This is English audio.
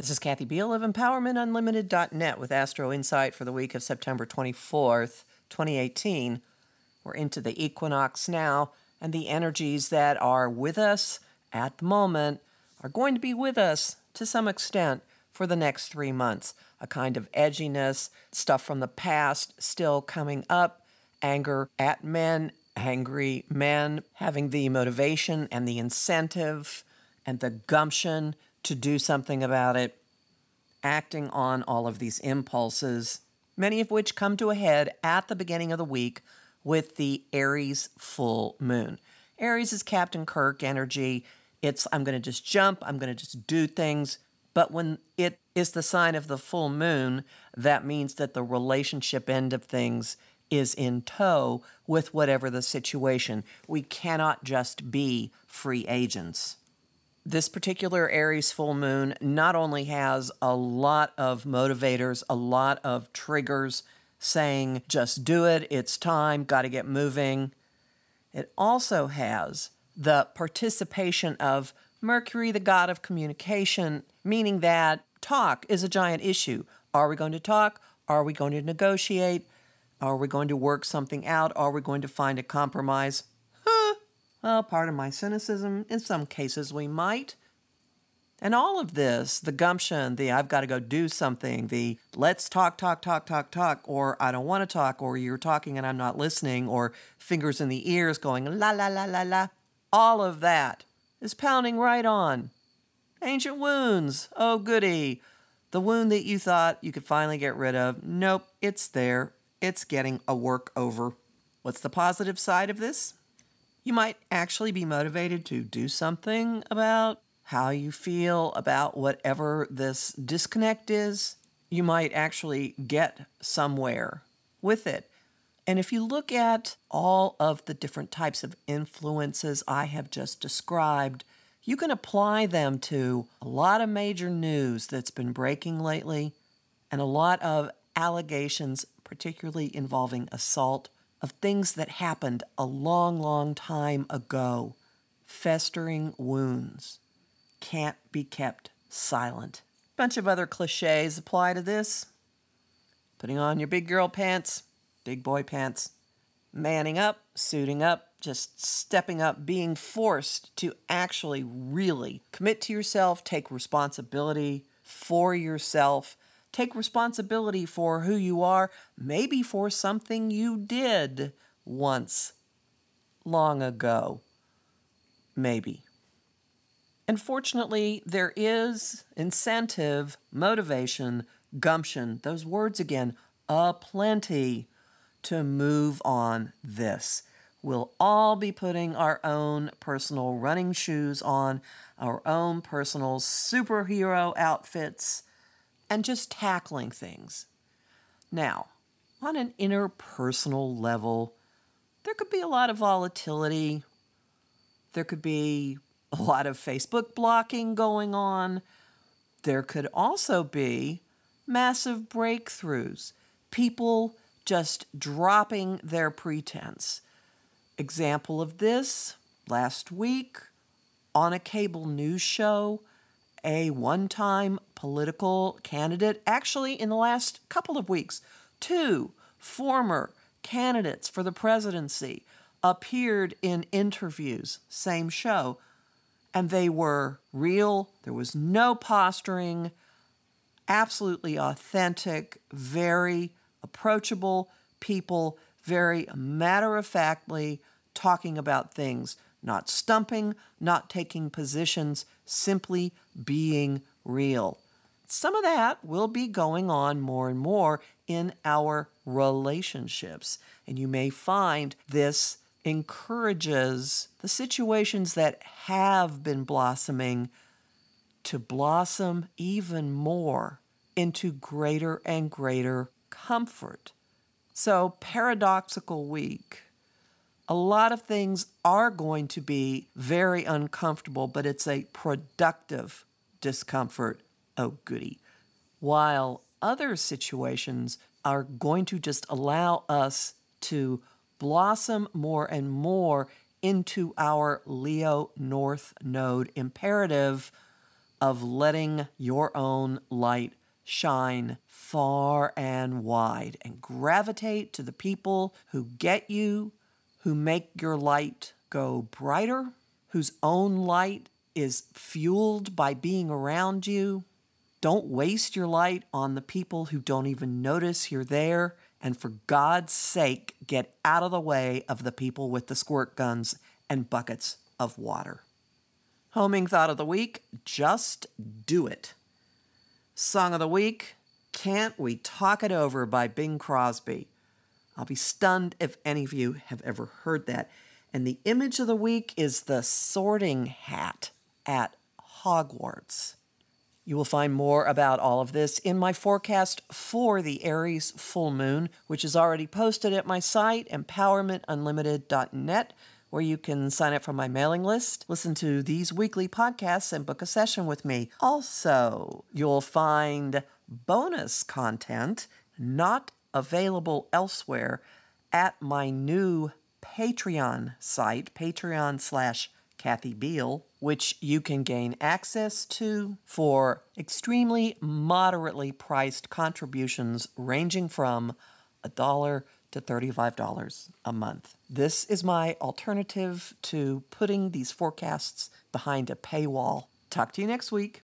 This is Kathy Biehl of Empowermentunlimited.net with Astro-Insight for the week of September 24th, 2018. We're into the equinox now, and the energies that are with us at the moment are going to be with us to some extent for the next 3 months. A kind of edginess, stuff from the past still coming up, anger at men, angry men, having the motivation and the incentive and the gumption to do something about it, acting on all of these impulses, many of which come to a head at the beginning of the week with the Aries full moon. Aries is Captain Kirk energy. It's, I'm going to just jump, I'm going to just do things. But when it is the sign of the full moon, that means that the relationship end of things is in tow with whatever the situation. We cannot just be free agents. This particular Aries full moon not only has a lot of motivators, a lot of triggers saying, just do it, it's time, got to get moving. It also has the participation of Mercury, the god of communication, meaning that talk is a giant issue. Are we going to talk? Are we going to negotiate? Are we going to work something out? Are we going to find a compromise? Well, pardon my cynicism, in some cases we might. And all of this, the gumption, the I've got to go do something, the let's talk, or I don't want to talk, or you're talking and I'm not listening, or fingers in the ears going la la la la la, all of that is pounding right on. Ancient wounds, oh goody. The wound that you thought you could finally get rid of, nope, it's there. It's getting a work over. What's the positive side of this? You might actually be motivated to do something about how you feel about whatever this disconnect is. You might actually get somewhere with it. And if you look at all of the different types of influences I have just described, you can apply them to a lot of major news that's been breaking lately and a lot of allegations, particularly involving assault, of things that happened a long, long time ago. Festering wounds can't be kept silent. Bunch of other cliches apply to this. Putting on your big girl pants, big boy pants, manning up, suiting up, just stepping up, being forced to actually really commit to yourself, take responsibility for yourself, take responsibility for who you are, maybe for something you did once, long ago, maybe. And fortunately, there is incentive, motivation, gumption, those words again, aplenty to move on this. We'll all be putting our own personal running shoes on, our own personal superhero outfits, and just tackling things. Now, on an interpersonal level, there could be a lot of volatility. There could be a lot of Facebook blocking going on. There could also be massive breakthroughs. People just dropping their pretense. Example of this, last week on a cable news show, a one-time political candidate, actually in the last couple of weeks, 2 former candidates for the presidency appeared in interviews, same show, and they were real. There was no posturing, absolutely authentic, very approachable people, very matter-of-factly talking about things, not stumping, not taking positions, simply being real. Some of that will be going on more and more in our relationships. And you may find this encourages the situations that have been blossoming to blossom even more into greater and greater comfort. So, paradoxical week. A lot of things are going to be very uncomfortable, but it's a productive discomfort. Oh, goody. While other situations are going to just allow us to blossom more and more into our Leo North Node imperative of letting your own light shine far and wide and gravitate to the people who get you, who make your light go brighter, whose own light is fueled by being around you. Don't waste your light on the people who don't even notice you're there. And for God's sake, get out of the way of the people with the squirt guns and buckets of water. Homing thought of the week, just do it. Song of the week, Can't We Talk It Over by Bing Crosby. I'll be stunned if any of you have ever heard that. And the image of the week is the sorting hat at Hogwarts. You will find more about all of this in my forecast for the Aries full moon, which is already posted at my site, Empowermentunlimited.net, where you can sign up for my mailing list, listen to these weekly podcasts, and book a session with me. Also, you'll find bonus content not available elsewhere at my new Patreon site, Patreon/Kathy Biehl, which you can gain access to for extremely moderately priced contributions ranging from $1 to $35 a month. This is my alternative to putting these forecasts behind a paywall. Talk to you next week.